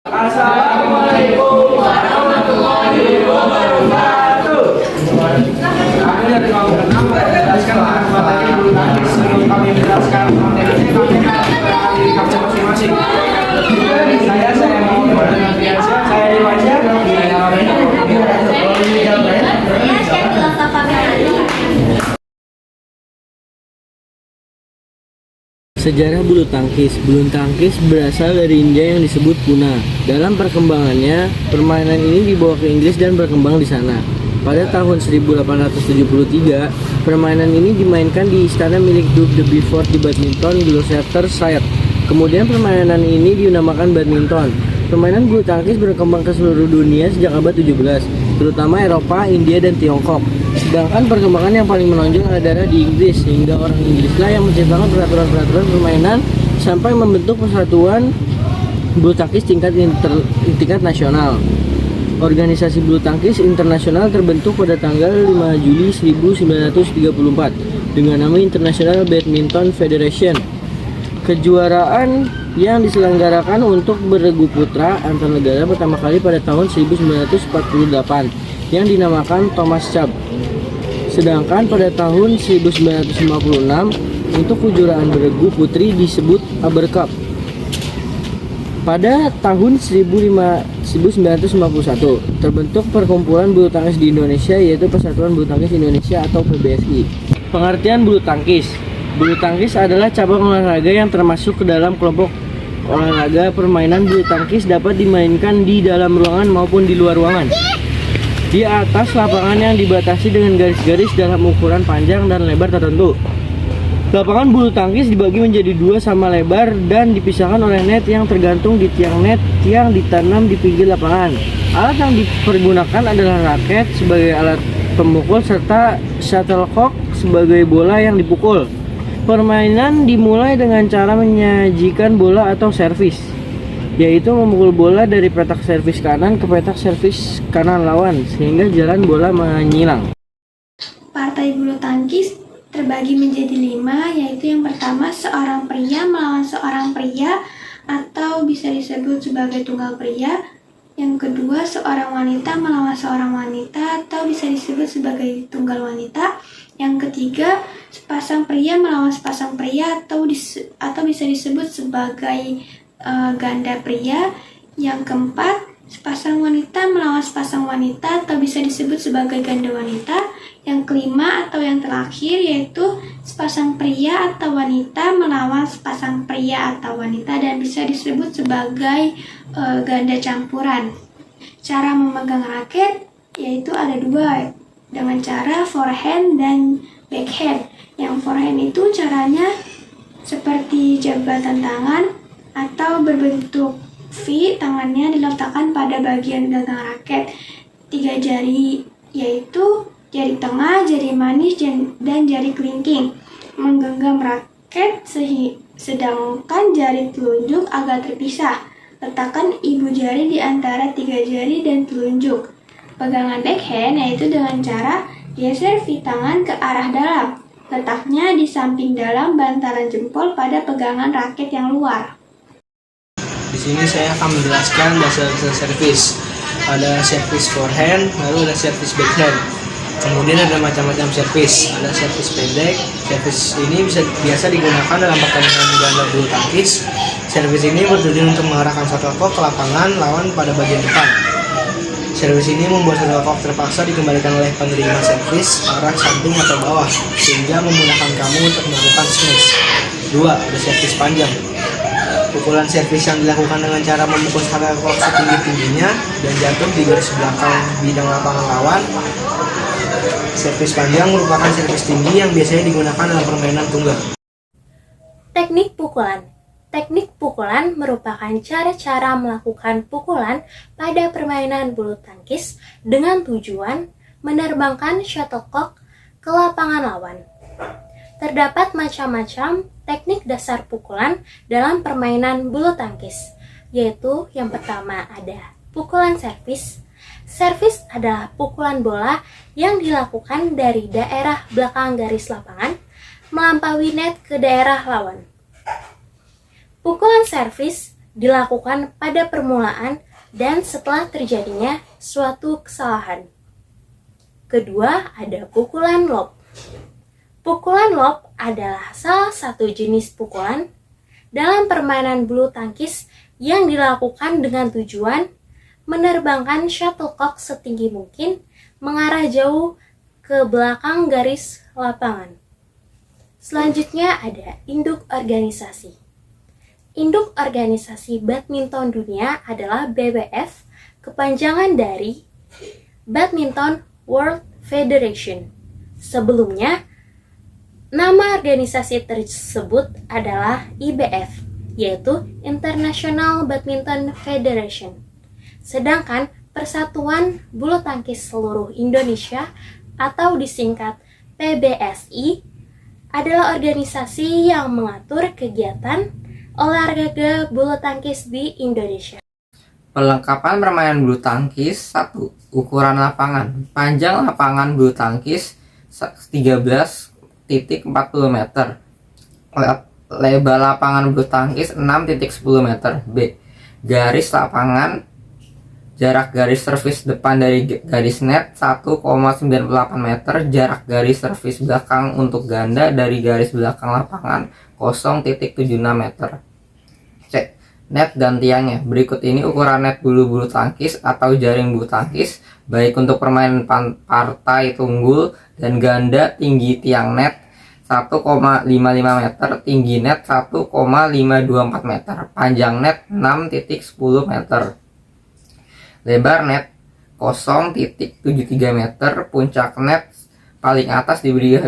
Assalamualaikum warahmatullahi wabarakatuh. Kami dari kelompok 6 menjelaskan materi bulu tangkis. Sebelum kami menjelaskan materinya, kami akan diri kami masing-masing. Saya mau saya dibaca. Sejarah bulu tangkis. Bulu tangkis berasal dari India yang disebut Puna. Dalam perkembangannya, permainan ini dibawa ke Inggris dan berkembang di sana. Pada tahun 1873, permainan ini dimainkan di istana milik Duke de Beaufort di Badminton, Gloucestershire. Kemudian permainan ini dinamakan badminton. Permainan bulu tangkis berkembang ke seluruh dunia sejak abad 17, terutama Eropa, India, dan Tiongkok. Sedangkan perkembangan yang paling menonjol adalah di Inggris, sehingga orang Inggrislah yang menciptakan peraturan-peraturan permainan sampai membentuk persatuan bulu tangkis tingkat nasional. Organisasi bulu tangkis internasional terbentuk pada tanggal 5 Juli 1934 dengan nama International Badminton Federation. Kejuaraan yang diselenggarakan untuk beregu putra antar negara pertama kali pada tahun 1948 yang dinamakan Thomas Cup. Sedangkan pada tahun 1956 untuk kejuaraan beregu putri disebut Aber Cup. Pada tahun 1951 terbentuk Perkumpulan Bulu Tangkis di Indonesia, yaitu Persatuan Bulu Tangkis Indonesia atau PBSI. Pengertian bulu tangkis. Bulu tangkis adalah cabang olahraga yang termasuk ke dalam kelompok olahraga permainan. Bulu tangkis dapat dimainkan di dalam ruangan maupun di luar ruangan. Di atas lapangan yang dibatasi dengan garis-garis dalam ukuran panjang dan lebar tertentu. Lapangan bulu tangkis dibagi menjadi dua sama lebar dan dipisahkan oleh net yang tergantung di tiang net yang ditanam di pinggir lapangan. Alat yang dipergunakan adalah raket sebagai alat pemukul serta shuttlecock sebagai bola yang dipukul. Permainan dimulai dengan cara menyajikan bola atau servis, yaitu memukul bola dari petak servis kanan ke petak servis kanan lawan sehingga jalan bola menyilang. Partai bulu tangkis terbagi menjadi 5, yaitu yang pertama seorang pria melawan seorang pria atau bisa disebut sebagai tunggal pria. Yang kedua seorang wanita melawan seorang wanita atau bisa disebut sebagai tunggal wanita. Yang ketiga sepasang pria melawan sepasang pria atau bisa disebut sebagai ganda pria. Yang keempat sepasang wanita melawan sepasang wanita atau bisa disebut sebagai ganda wanita. Yang kelima atau yang terakhir yaitu sepasang pria atau wanita melawan sepasang pria atau wanita dan bisa disebut sebagai ganda campuran. Cara memegang raket yaitu ada dua, dengan cara forehand dan backhand. Yang forehand itu caranya seperti jabatan tangan atau berbentuk V, tangannya diletakkan pada bagian gagang raket. 3 jari yaitu jari tengah, jari manis, dan jari kelingking menggenggam raket, sedangkan jari telunjuk agak terpisah. Letakkan ibu jari di antara 3 jari dan telunjuk. Pegangan backhand yaitu dengan cara geser V tangan ke arah dalam. Letaknya di samping dalam bantalan jempol pada pegangan raket yang luar. Di sini saya akan menjelaskan dasar-dasar servis. Ada servis forehand, lalu ada servis backhand. Kemudian ada macam-macam servis. Ada servis pendek. Servis ini biasa digunakan dalam pertandingan ganda bulu tangkis. Servis ini bertujuan untuk mengarahkan shuttlecock ke lapangan lawan pada bagian depan. Servis ini membuat shuttlecock terpaksa dikembalikan oleh penerima servis ke arah samping atau bawah, sehingga memudahkan kamu untuk melakukan smash. 2. Ada servis panjang. Pukulan servis yang dilakukan dengan cara memukul shuttlecock setinggi-tingginya dan jatuh di garis belakang bidang lapangan lawan. Servis panjang merupakan servis tinggi yang biasanya digunakan dalam permainan tunggal. Teknik pukulan. Teknik pukulan merupakan cara-cara melakukan pukulan pada permainan bulu tangkis dengan tujuan menerbangkan shuttlecock ke lapangan lawan. Terdapat macam-macam teknik dasar pukulan dalam permainan bulu tangkis, yaitu yang pertama ada pukulan servis. Servis adalah pukulan bola yang dilakukan dari daerah belakang garis lapangan melampaui net ke daerah lawan. Pukulan servis dilakukan pada permulaan dan setelah terjadinya suatu kesalahan. Kedua, ada pukulan lob. Pukulan lob adalah salah satu jenis pukulan dalam permainan bulu tangkis yang dilakukan dengan tujuan menerbangkan shuttlecock setinggi mungkin mengarah jauh ke belakang garis lapangan. Selanjutnya ada induk organisasi. Induk organisasi badminton dunia adalah BWF, kepanjangan dari Badminton World Federation. Sebelumnya, nama organisasi tersebut adalah IBF, yaitu International Badminton Federation. Sedangkan Persatuan Bulu Tangkis Seluruh Indonesia atau disingkat PBSI adalah organisasi yang mengatur kegiatan olahraga bulu tangkis di Indonesia. Perlengkapan permainan bulu tangkis. 1. Ukuran lapangan. Panjang lapangan bulu tangkis 13,40 meter. Lebar lapangan bulu tangkis 6,10 meter. B. Garis lapangan. Jarak garis servis depan dari garis net 1,98 meter. Jarak garis servis belakang untuk ganda dari garis belakang lapangan 0,76 meter. C. Net dan tiangnya. Berikut ini ukuran net bulu tangkis atau jaring bulu tangkis baik untuk permainan partai tunggul dan ganda. Tinggi tiang net 1,55 meter, tinggi net 1,524 meter, panjang net 6,10 meter. Lebar net 0,73 meter, puncak net paling atas diberi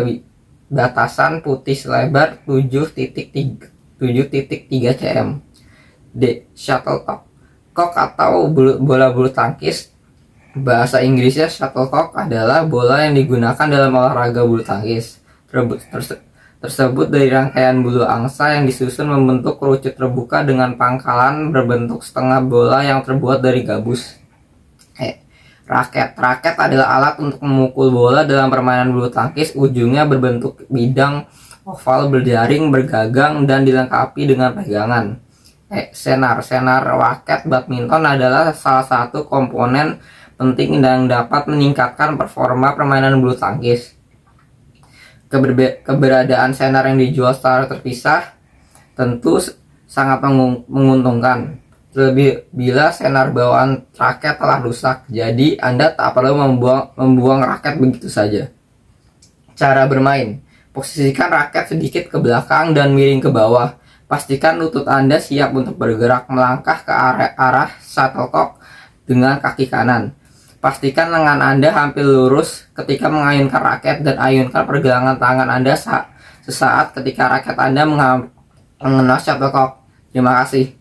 batasan putih selebar 7,3 cm. D. Shuttlecock. Cock atau bola bulu tangkis. Bahasa Inggrisnya shuttlecock adalah bola yang digunakan dalam olahraga bulu tangkis. Tersebut dari rangkaian bulu angsa yang disusun membentuk kerucut terbuka dengan pangkalan berbentuk setengah bola yang terbuat dari gabus. Raket. Raket adalah alat untuk memukul bola dalam permainan bulu tangkis. Ujungnya berbentuk bidang oval berjaring, bergagang, dan dilengkapi dengan pegangan. Senar. Senar raket badminton adalah salah satu komponen penting yang dapat meningkatkan performa permainan bulu tangkis. Keberadaan senar yang dijual secara terpisah tentu sangat menguntungkan. Terlebih bila senar bawaan raket telah rusak, jadi Anda tak perlu membuang raket begitu saja. Cara bermain. Posisikan raket sedikit ke belakang dan miring ke bawah. Pastikan lutut Anda siap untuk bergerak melangkah ke arah shuttlecock dengan kaki kanan. Pastikan lengan Anda hampir lurus ketika mengayunkan raket dan ayunkan pergelangan tangan Anda sesaat ketika raket Anda mengenai shuttlecock. Terima kasih.